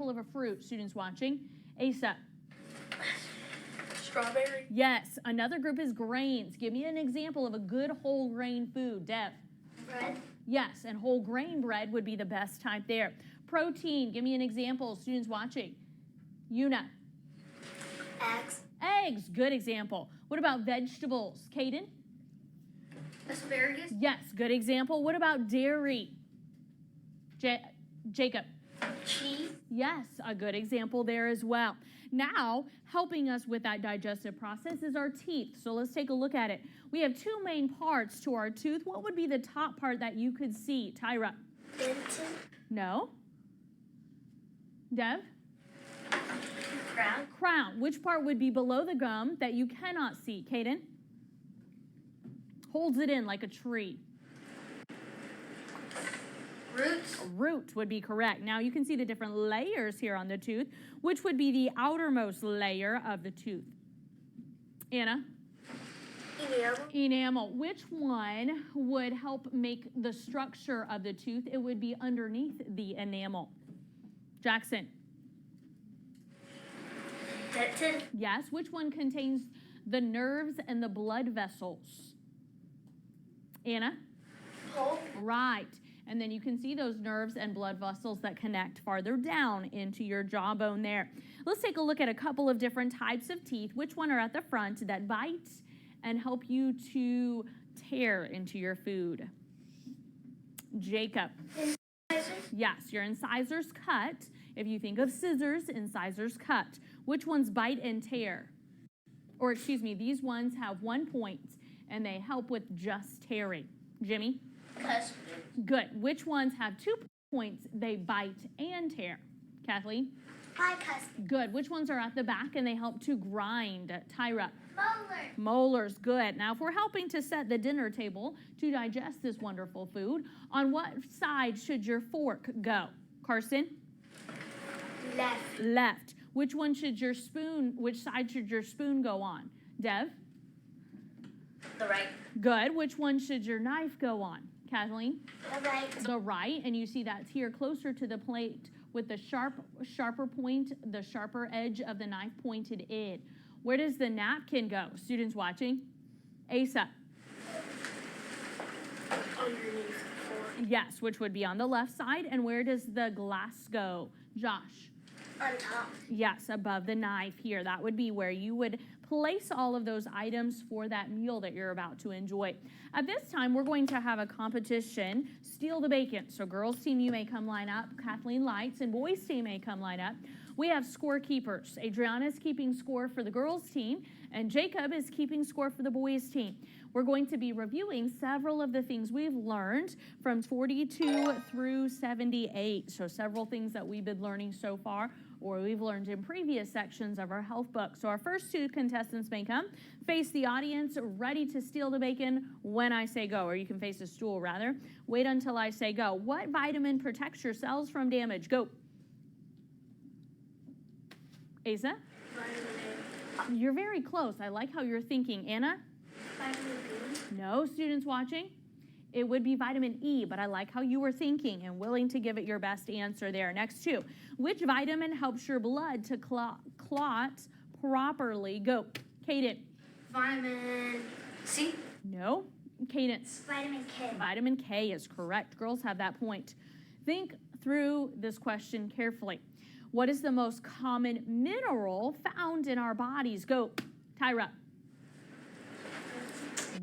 of a fruit, students watching. Asa. Strawberry. Yes. Another group is grains. Give me an example of a good whole grain food. Dev. Bread. Yes, and whole grain bread would be the best type there. Protein. Give me an example, students watching. Una. Eggs. Eggs. Good example. What about vegetables? Caden. Asparagus. Yes, good example. What about dairy? Jacob. Cheese. Yes, a good example there as well. Now, helping us with that digestive process is our teeth. So let's take a look at it. We have two main parts to our tooth. What would be the top part that you could see? Tyra? Dentin. No. Dev? Crown. Crown. Which part would be below the gum that you cannot see? Caden? Holds it in like a tree. Roots. Root would be correct. Now you can see the different layers here on the tooth, which would be the outermost layer of the tooth. Anna? Enamel. Enamel. Which one would help make the structure of the tooth? It would be underneath the enamel. Jackson? Dentin. Yes. Which one contains the nerves and the blood vessels? Anna? Pulp. Right. And then you can see those nerves and blood vessels that connect farther down into your jawbone there. Let's take a look at a couple of different types of teeth. Which one are at the front that bite and help you to tear into your food? Jacob. Incisors. Yes, your incisors cut. If you think of scissors, incisors cut. Which ones bite and tear? Or excuse me, these ones have 1 point and they help with just tearing. Jimmy? Cusp. Good. Which ones have 2 points? They bite and tear. Kathleen? Bicuspid. Good. Which ones are at the back and they help to grind? Tyra? Molar. Molars. Good. Now, if we're helping to set the dinner table to digest this wonderful food, on what side should your fork go? Carson? Left. Left. Which one should your spoon, which side should your spoon go on? Dev? The right. Good. Which one should your knife go on? Kathleen? The right. The right, and you see that's here closer to the plate with the sharper point, the sharper edge of the knife pointed in. Where does the napkin go? Students watching? Asa? Underneath the fork. Yes, which would be on the left side. And where does the glass go? Josh? On top. Yes, above the knife here. That would be where you would place all of those items for that meal that you're about to enjoy. At this time, we're going to have a competition, Steal the Bacon. So girls team, you may come line up. Kathleen Lights and boys team may come line up. We have scorekeepers. Adriana is keeping score for the girls team, and Jacob is keeping score for the boys team. We're going to be reviewing several of the things we've learned from 42 through 78. So several things that we've been learning so far, or we've learned in previous sections of our health book. So our first two contestants may come, face the audience, ready to steal the bacon when I say go, or you can face a stool rather. Wait until I say go. What vitamin protects your cells from damage? Go. Asa? Vitamin You're very close. I like how you're thinking. Anna? A. Vitamin B. No, students watching? It would be vitamin E, but I like how you were thinking and willing to give it your best answer there. Next two. Which vitamin helps your blood to clot properly? Go. Caden. Vitamin C. No. Cadence. Vitamin K. Vitamin K is correct. Girls have that point. Think through this question carefully. What is the most common mineral found in our bodies? Go. Tyra.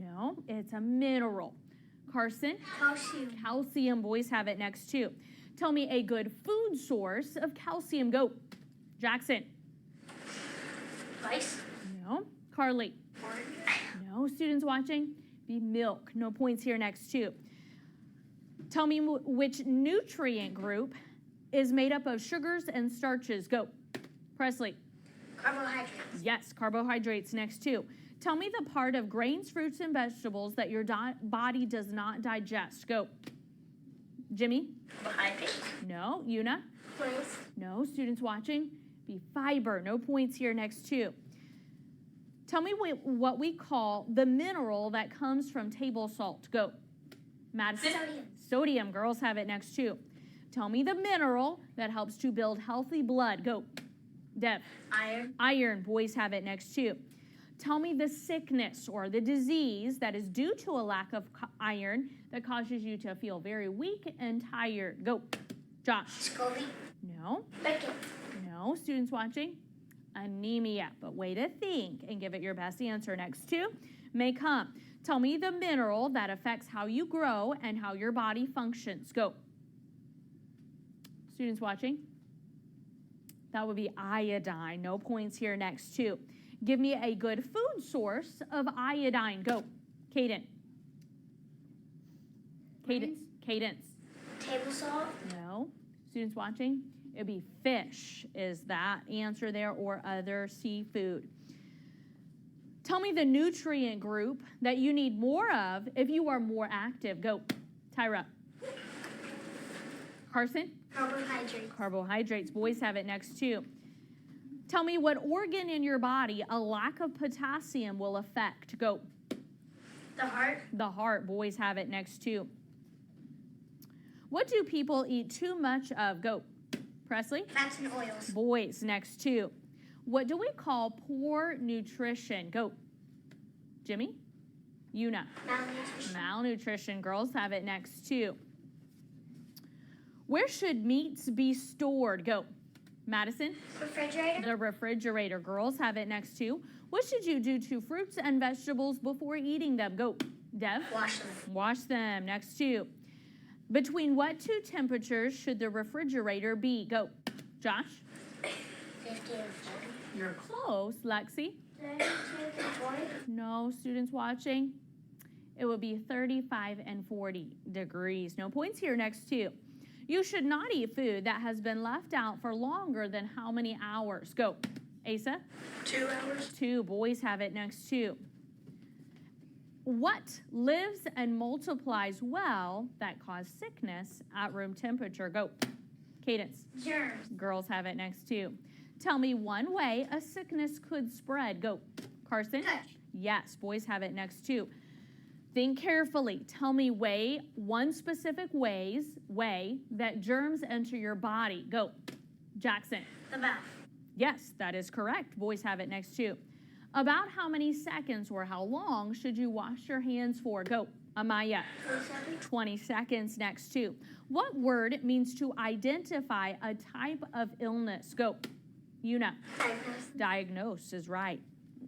No, it's a mineral. Carson? Calcium. Calcium. Boys have it next too. Tell me a good food source of calcium. Go. Jackson? Rice. No. Carly? Corn. No. Students watching? Be milk. No points here next too. Tell me which nutrient group is made up of sugars and starches. Go. Presley? Carbohydrates. Yes, carbohydrates next too. Tell me the part of grains, fruits, and vegetables that your body does not digest. Go. Jimmy? Carbohydrates. No. Una? Rice. No. Students watching? Be fiber. No points here next too. Tell me what we call the mineral that comes from table salt. Go. Madison? Sodium. Sodium. Girls have it next too. Tell me the mineral that helps to build healthy blood. Go. Dev. Iron. Iron. Boys have it next too. Tell me the sickness or the disease that is due to a lack of iron that causes you to feel very weak and tired. Go. Josh. Scurvy. No. Rickets. No. Students watching? Anemia. But way to think and give it your best answer. Next two may come. Tell me the mineral that affects how you grow and how your body functions. Go. Students watching? That would be iodine. No points here. Next two. Give me a good food source of iodine. Go. Caden. Cadence. Cadence. Table salt. No. Students watching? It'd be fish is that answer there, or other seafood. Tell me the nutrient group that you need more of if you are more active. Go. Tyra. Carson? Carbohydrates. Carbohydrates. Boys have it next too. Tell me what organ in your body a lack of potassium will affect. Go. The heart. The heart. Boys have it next too. What do people eat too much of? Go. Presley? Fats and oils. Boys next too. What do we call poor nutrition? Go. Jimmy? Una. Malnutrition. Malnutrition. Girls have it next too. Where should meats be stored? Go. Madison? Refrigerator. The refrigerator. Girls have it next too. What should you do to fruits and vegetables before eating them? Go. Dev? Wash them. Wash them. Next two. Between what two temperatures should the refrigerator be? Go. Josh? 50 and 40. You're close. Lexi? 32 and 40. No students watching. It would be 35 and 40 degrees. No points here. Next two. You should not eat food that has been left out for longer than how many hours? Go. Asa? 2 hours. 2. Boys have it next two. What lives and multiplies well that cause sickness at room temperature? Go. Cadence. Germs. Girls have it next too. Tell me one way a sickness could spread. Go. Carson? Touch. Yes, boys have it next too. Think carefully. Tell me one specific way that germs enter your body. Go. Jackson. The bath. Yes, that is correct. Boys have it next too. About how many seconds or how long should you wash your hands for? Go. Amaya. 27. 20 seconds next too. What word means to identify a type of illness? Go. Una. Diagnosis. Diagnose is right.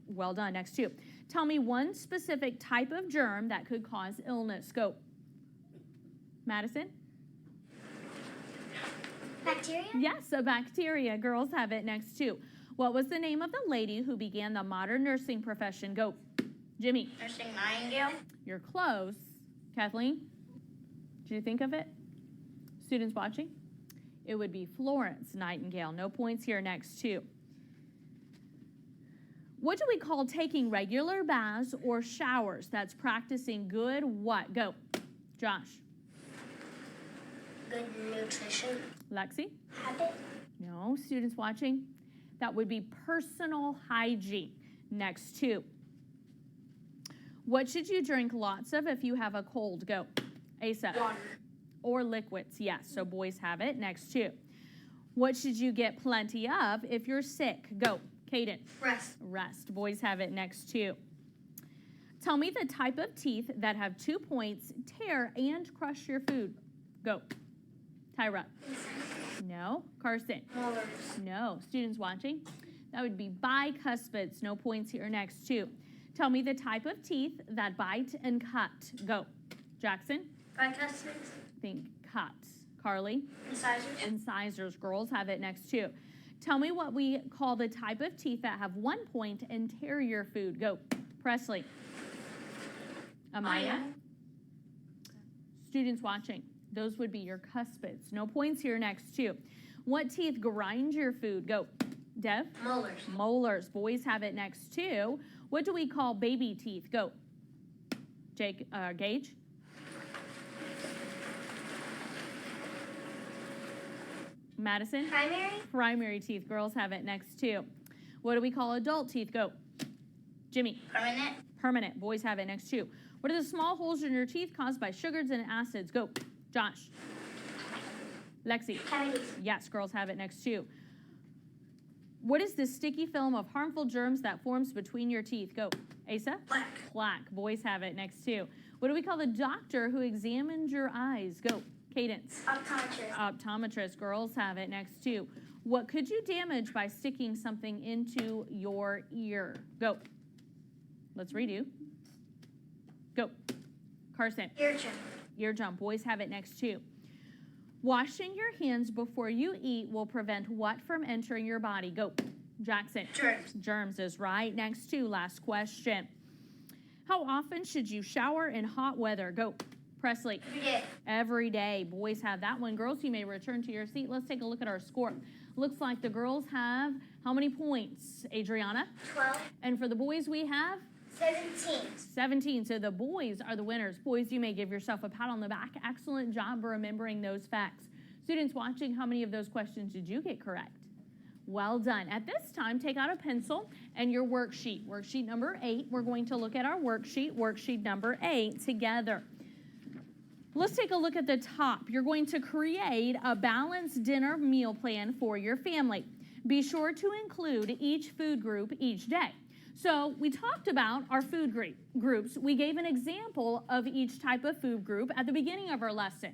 Well done. Next two. Tell me one specific type of germ that could cause illness. Go. Madison? Bacteria. Yes, a bacteria. Girls have it next too. What was the name of the lady who began the modern nursing profession? Go. Jimmy. Nursing Nightingale. You're close. Kathleen? Did you think of it? Students watching? It would be Florence Nightingale. No points here. Next two. What do we call taking regular baths or showers? That's practicing good what? Go. Josh. Good nutrition. Lexi? Habit. No. Students watching? That would be personal hygiene. Next two. What should you drink lots of if you have a cold? Go. Asa. Water. Or liquids. Yes. So boys have it. Next two. What should you get plenty of if you're sick? Go. Caden. Rest. Rest. Boys have it. Next two. Tell me the type of teeth that have 2 points, tear, and crush your food. Go. Tyra. No. Carson. Molars. No. Students watching? That would be bicuspids. No points here. Next two. Tell me the type of teeth that bite and cut. Go. Jackson? Bicuspids. Think cut. Carly? Incisors. Incisors. Girls have it next two. Tell me what we call the type of teeth that have 1 point and tear your food. Go. Presley. Amaya. Students watching. Those would be your cuspids. No points here. Next two. What teeth grind your food? Go. Dev. Molars. Molars. Boys have it next too. What do we call baby teeth? Go. Gage. Madison. Primary. Primary teeth. Girls have it next too. What do we call adult teeth? Go. Jimmy. Permanent. Permanent. Boys have it next too. What are the small holes in your teeth caused by sugars and acids? Go. Josh. Lexi. Cavities. Yes, girls have it next too. What is the sticky film of harmful germs that forms between your teeth? Go. Asa? Plaque. Plaque. Boys have it next too. What do we call the doctor who examined your eyes? Go. Cadence. Optometrist. Optometrist. Girls have it next too. What could you damage by sticking something into your ear? Go. Let's redo. Go. Carson. Eardrum. Eardrum. Boys have it next too. Washing your hands before you eat will prevent what from entering your body? Go. Jackson. Germs. Germs is right. Next two. Last question. How often should you shower in hot weather? Go. Presley. Every day. Every day. Boys have that one. Girls, you may return to your seat. Let's take a look at our score. Looks like the girls have how many points? Adriana? 12. And for the boys, we have 17. 17. So the boys are the winners. Boys, you may give yourself a pat on the back. Excellent job remembering those facts. Students watching, how many of those questions did you get correct? Well done. At this time, take out a pencil and your worksheet. Worksheet number 8. We're going to look at our worksheet number 8 together. Let's take a look at the top. You're going to create a balanced dinner meal plan for your family. Be sure to include each food group each day. So we talked about our food groups. We gave an example of each type of food group at the beginning of our lesson.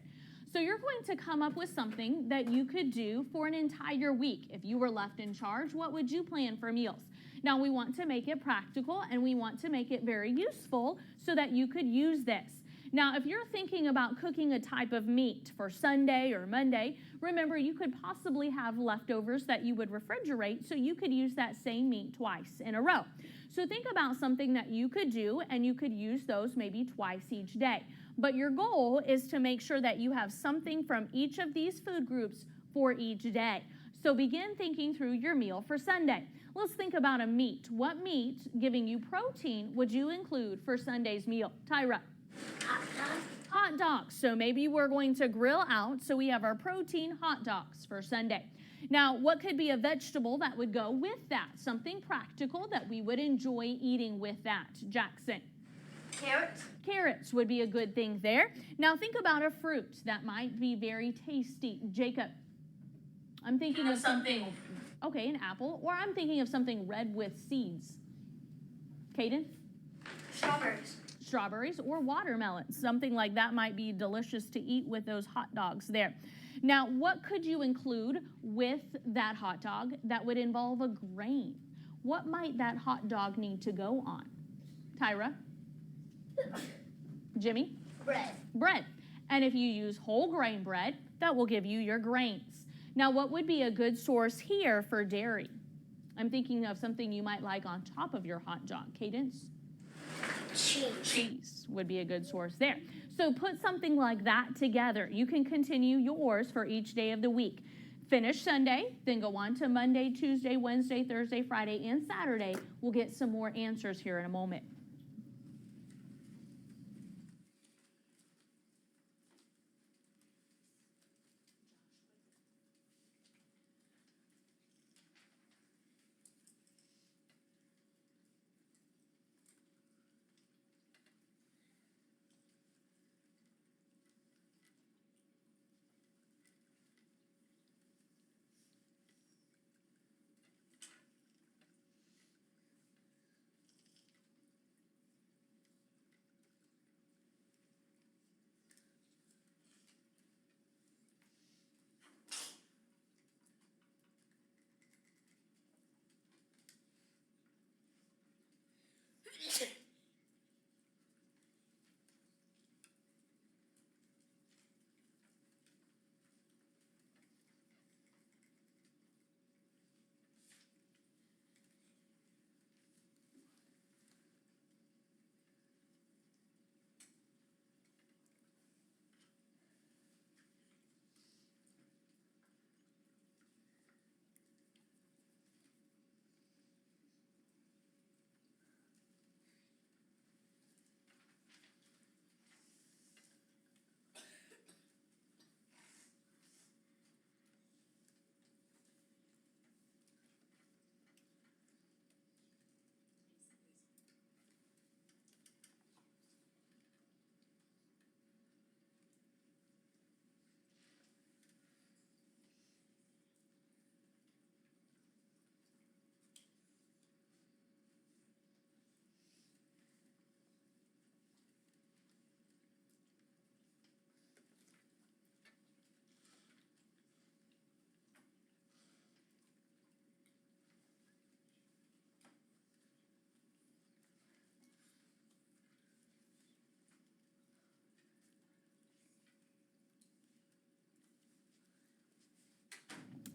So you're going to come up with something that you could do for an entire week. If you were left in charge, what would you plan for meals? Now we want to make it practical and we want to make it very useful so that you could use this. Now, if you're thinking about cooking a type of meat for Sunday or Monday, remember you could possibly have leftovers that you would refrigerate, so you could use that same meat twice in a row. So think about something that you could do, and you could use those maybe twice each day. But your goal is to make sure that you have something from each of these food groups for each day. So begin thinking through your meal for Sunday. Let's think about a meat. What meat, giving you protein, would you include for Sunday's meal? Tyra. Hot dog. Hot dogs. So maybe we're going to grill out, so we have our protein hot dogs for Sunday. Now, what could be a vegetable that would go with that? Something practical that we would enjoy eating with that. Jackson. Carrots. Carrots would be a good thing there. Now think about a fruit that might be very tasty. Jacob. I'm thinking of something. Okay, an apple. Or I'm thinking of something red with seeds. Caden? Strawberries. Strawberries or watermelons. Something like that might be delicious to eat with those hot dogs there. Now, what could you include with that hot dog that would involve a grain? What might that hot dog need to go on? Tyra? Jimmy? Bread. Bread. And if you use whole grain bread, that will give you your grains. Now, what would be a good source here for dairy? I'm thinking of something you might like on top of your hot dog. Cadence? Cheese. Cheese would be a good source there. So put something like that together. You can continue yours for each day of the week. Finish Sunday, then go on to Monday, Tuesday, Wednesday, Thursday, Friday, and Saturday. We'll get some more answers here in a moment.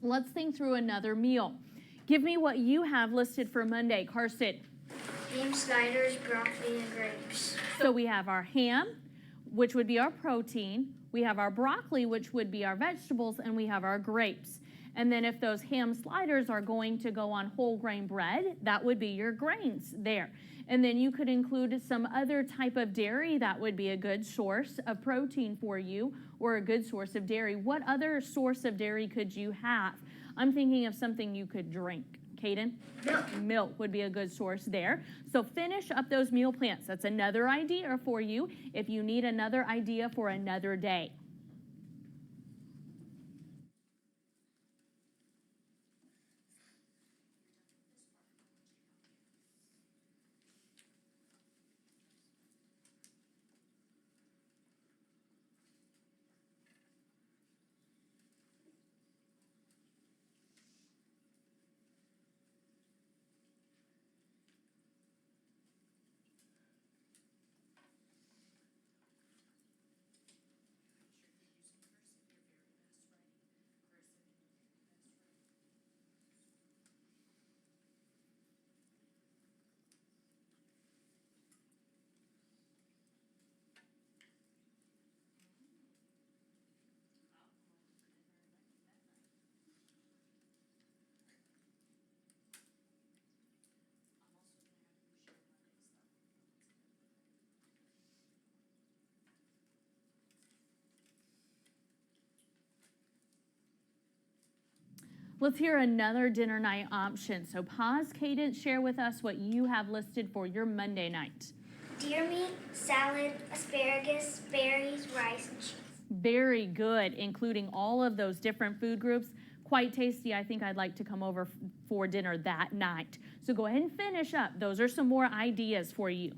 Let's think through another meal. Give me what you have listed for Monday, Carson. Ham sliders, broccoli, and grapes. So we have our ham, which would be our protein. We have our broccoli, which would be our vegetables, and we have our grapes. And then if those ham sliders are going to go on whole grain bread, that would be your grains there. And then you could include some other type of dairy that would be a good source of protein for you, or a good source of dairy. What other source of dairy could you have? I'm thinking of something you could drink. Caden? Milk would be a good source there. So finish up those meal plans. That's another idea for you if you need another idea for another day. Let's hear another dinner night option. So pause, Cadence, share with us what you have listed for your Monday night. Deer meat, salad, asparagus, berries, rice, and cheese. Very good, including all of those different food groups. Quite tasty. I think I'd like to come over for dinner that night. So go ahead and finish up. Those are some more ideas for you.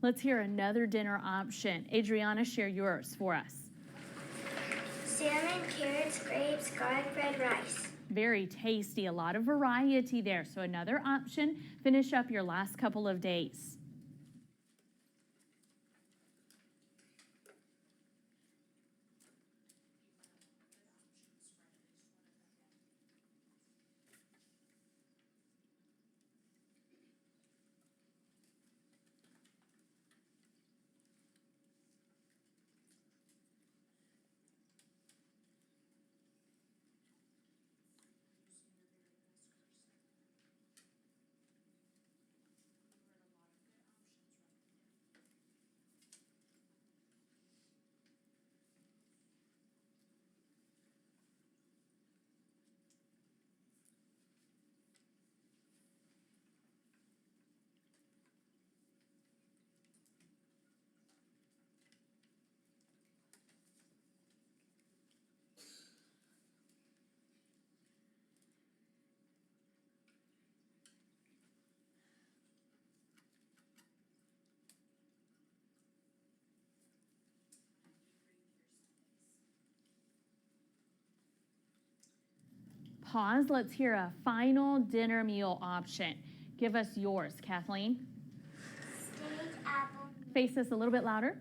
Let's hear another dinner option. Adriana, share yours for us. Salmon, carrots, grapes, garlic bread, rice. Very tasty, a lot of variety there. So another option, finish up your last couple of days. Pause. Let's hear a final dinner meal option. Give us yours, Kathleen. Steak, apple. Face this a little bit louder.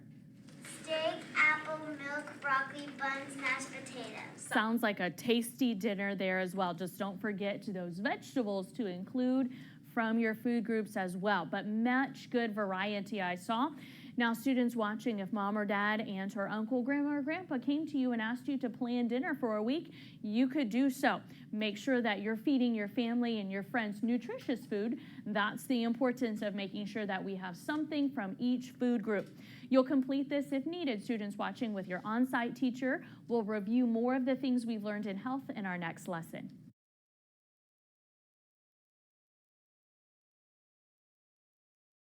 Steak, apple, milk, broccoli, buns, mashed potatoes. Sounds like a tasty dinner there as well. Just don't forget to those vegetables to include from your food groups as well. But much good variety I saw. Now, students watching, if mom or dad, aunt or uncle, grandma or grandpa came to you and asked you to plan dinner for a week, you could do so. Make sure that you're feeding your family and your friends nutritious food. That's the importance of making sure that we have something from each food group. You'll complete this if needed. Students watching with your on-site teacher will review more of the things we've learned in health in our next lesson.